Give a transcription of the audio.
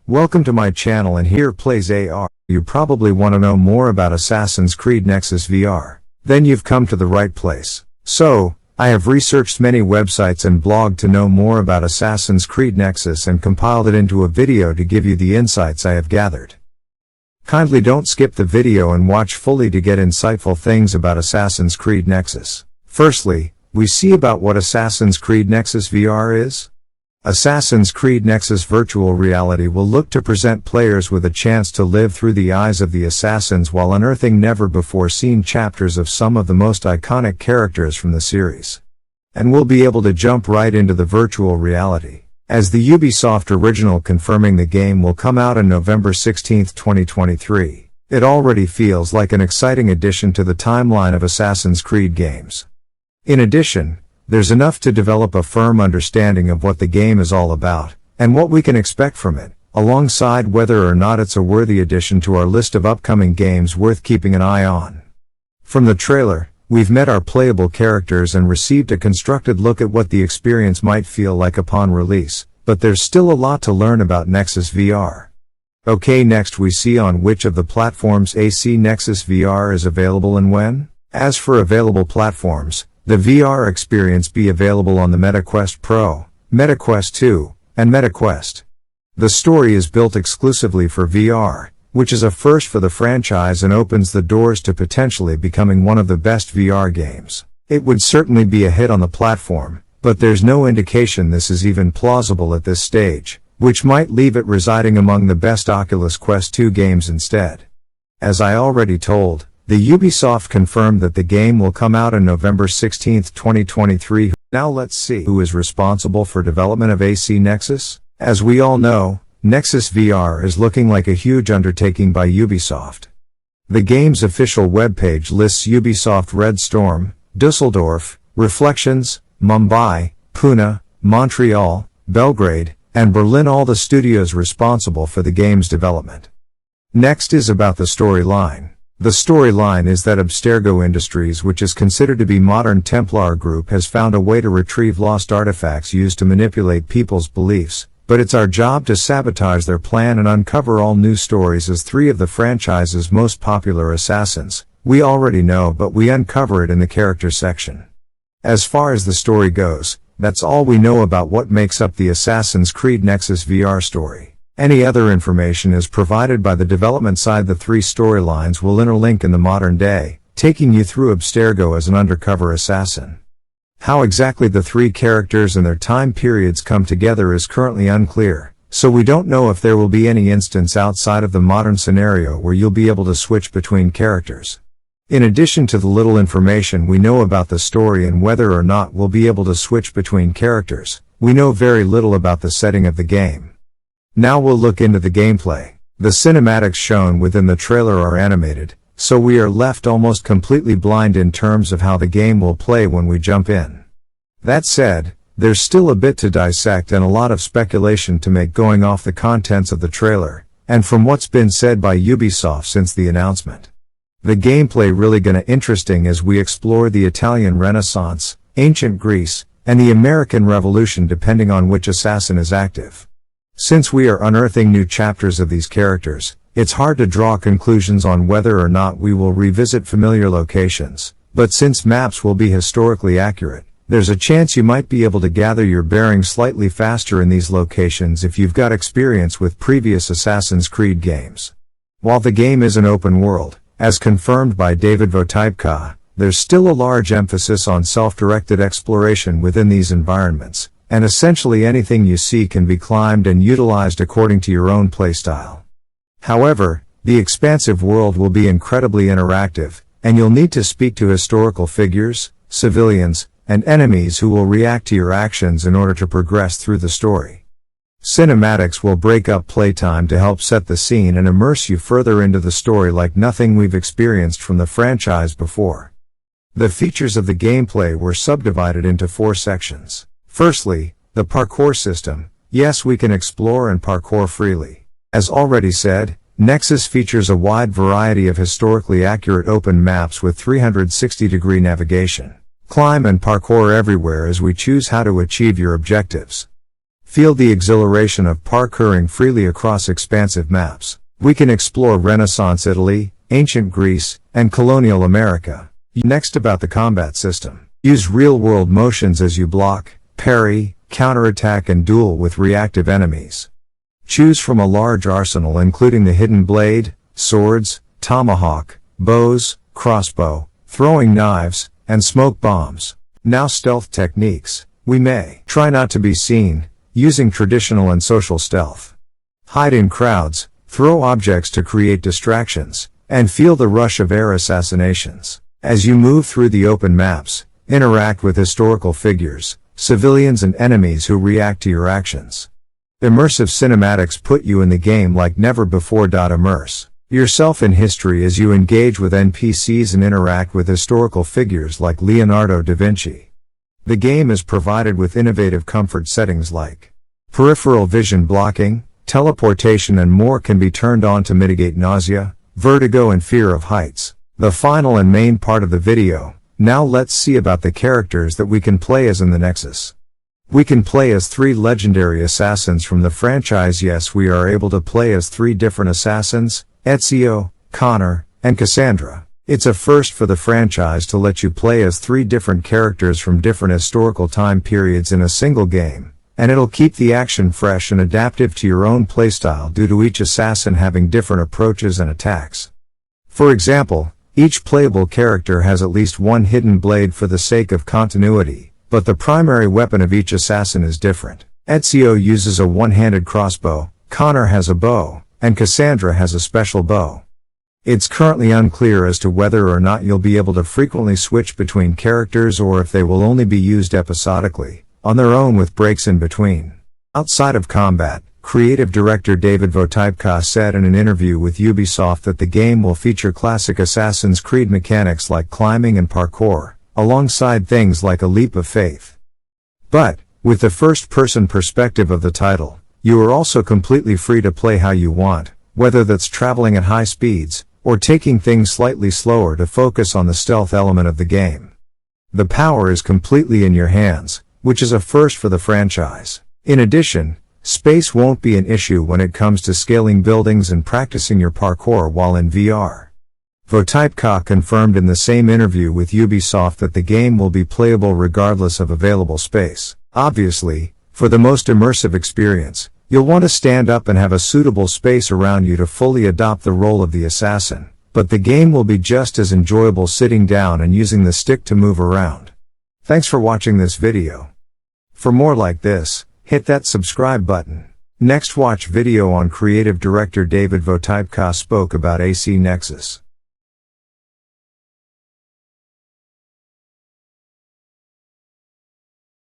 Welcome to my channel, and here plays AR. You probably want to know more about Assassin's Creed Nexus VR. Then you've come to the right place. So, I have researched many websites and blogged to know more about Assassin's Creed Nexus and compiled it into a video to give you the insights I have gathered. Kindly don't skip the video and watch fully to get insightful things about Assassin's Creed Nexus. Firstly, we see about what Assassin's Creed Nexus VR is. Assassin's Creed Nexus virtual reality will look to present players with a chance to live through the eyes of the assassins while unearthing never-before-seen chapters of some of the most iconic characters from the series. And we'll be able to jump right into the virtual reality, as the Ubisoft original confirming the game will come out on November 16, 2023. It already feels like an exciting addition to the timeline of Assassin's Creed games. In addition, there's enough to develop a firm understanding of what the game is all about, and what we can expect from it, alongside whether or not it's a worthy addition to our list of upcoming games worth keeping an eye on. From the trailer, we've met our playable characters and received a constructed look at what the experience might feel like upon release, but there's still a lot to learn about Nexus VR. Okay, next we see on which of the platforms AC Nexus VR is available and when. As for available platforms, the VR experience be available on the MetaQuest Pro, MetaQuest 2, and MetaQuest. The story is built exclusively for VR, which is a first for the franchise and opens the doors to potentially becoming one of the best VR games. It would certainly be a hit on the platform, but there's no indication this is even plausible at this stage, which might leave it residing among the best Oculus Quest 2 games instead. As I already told, the Ubisoft confirmed that the game will come out on November 16, 2023. Now let's see who is responsible for development of AC Nexus. As we all know, Nexus VR is looking like a huge undertaking by Ubisoft. The game's official webpage lists Ubisoft Red Storm, Dusseldorf, Reflections, Mumbai, Pune, Montreal, Belgrade, and Berlin, all the studios responsible for the game's development. Next is about the storyline. The storyline is that Abstergo Industries, which is considered to be modern Templar group, has found a way to retrieve lost artifacts used to manipulate people's beliefs, but it's our job to sabotage their plan and uncover all new stories as three of the franchise's most popular assassins. We already know, but we uncover it in the character section. As far as the story goes, that's all we know about what makes up the Assassin's Creed Nexus VR story. Any other information is provided by the development side. The three storylines will interlink in the modern day, taking you through Abstergo as an undercover assassin. How exactly the three characters and their time periods come together is currently unclear, so we don't know if there will be any instance outside of the modern scenario where you'll be able to switch between characters. In addition to the little information we know about the story and whether or not we'll be able to switch between characters, we know very little about the setting of the game. Now we'll look into the gameplay. The cinematics shown within the trailer are animated, so we are left almost completely blind in terms of how the game will play when we jump in. That said, there's still a bit to dissect and a lot of speculation to make going off the contents of the trailer, and from what's been said by Ubisoft since the announcement. The gameplay really gonna interesting as we explore the Italian Renaissance, ancient Greece, and the American Revolution depending on which assassin is active. Since we are unearthing new chapters of these characters, it's hard to draw conclusions on whether or not we will revisit familiar locations, but since maps will be historically accurate, there's a chance you might be able to gather your bearings slightly faster in these locations if you've got experience with previous Assassin's Creed games. While the game is an open world, as confirmed by David Votypka, there's still a large emphasis on self-directed exploration within these environments, and essentially anything you see can be climbed and utilized according to your own playstyle. However, the expansive world will be incredibly interactive, and you'll need to speak to historical figures, civilians, and enemies who will react to your actions in order to progress through the story. Cinematics will break up playtime to help set the scene and immerse you further into the story like nothing we've experienced from the franchise before. The features of the gameplay were subdivided into 4 sections. Firstly, the parkour system. Yes, we can explore and parkour freely. As already said, Nexus features a wide variety of historically accurate open maps with 360-degree navigation. Climb and parkour everywhere as we choose how to achieve your objectives. Feel the exhilaration of parkouring freely across expansive maps. We can explore Renaissance Italy, ancient Greece, and colonial America. Next, about the combat system. Use real-world motions as you block, parry, counterattack and duel with reactive enemies. Choose from a large arsenal including the hidden blade, swords, tomahawk, bows, crossbow, throwing knives, and smoke bombs. Now, stealth techniques. We may try not to be seen, using traditional and social stealth. Hide in crowds, throw objects to create distractions, and feel the rush of air assassinations. As you move through the open maps, interact with historical figures, civilians and enemies who react to your actions. Immersive cinematics put you in the game like never before. Immerse yourself in history as you engage with NPCs and interact with historical figures like Leonardo da Vinci. The game is provided with innovative comfort settings like peripheral vision blocking, teleportation and more can be turned on to mitigate nausea, vertigo and fear of heights. The final and main part of the video. Now let's see about the characters that we can play as in the Nexus. We can play as 3 legendary assassins from the franchise. Yes, we are able to play as 3 different assassins, Ezio, Connor, and Cassandra. It's a first for the franchise to let you play as 3 different characters from different historical time periods in a single game, and it'll keep the action fresh and adaptive to your own playstyle due to each assassin having different approaches and attacks. For example, each playable character has at least one hidden blade for the sake of continuity, but the primary weapon of each assassin is different. Ezio uses a one-handed crossbow, Connor has a bow, and Cassandra has a special bow. It's currently unclear as to whether or not you'll be able to frequently switch between characters or if they will only be used episodically, on their own with breaks in between. Outside of combat, creative director David Votypka said in an interview with Ubisoft that the game will feature classic Assassin's Creed mechanics like climbing and parkour, alongside things like a leap of faith. But, with the first-person perspective of the title, you are also completely free to play how you want, whether that's traveling at high speeds, or taking things slightly slower to focus on the stealth element of the game. The power is completely in your hands, which is a first for the franchise. In addition, space won't be an issue when it comes to scaling buildings and practicing your parkour while in VR. Votypka confirmed in the same interview with Ubisoft that the game will be playable regardless of available space. Obviously, for the most immersive experience, you'll want to stand up and have a suitable space around you to fully adopt the role of the assassin, but the game will be just as enjoyable sitting down and using the stick to move around. Thanks for watching this video. For more like this, hit that subscribe button. Next, watch video on creative director David Votypka spoke about AC Nexus.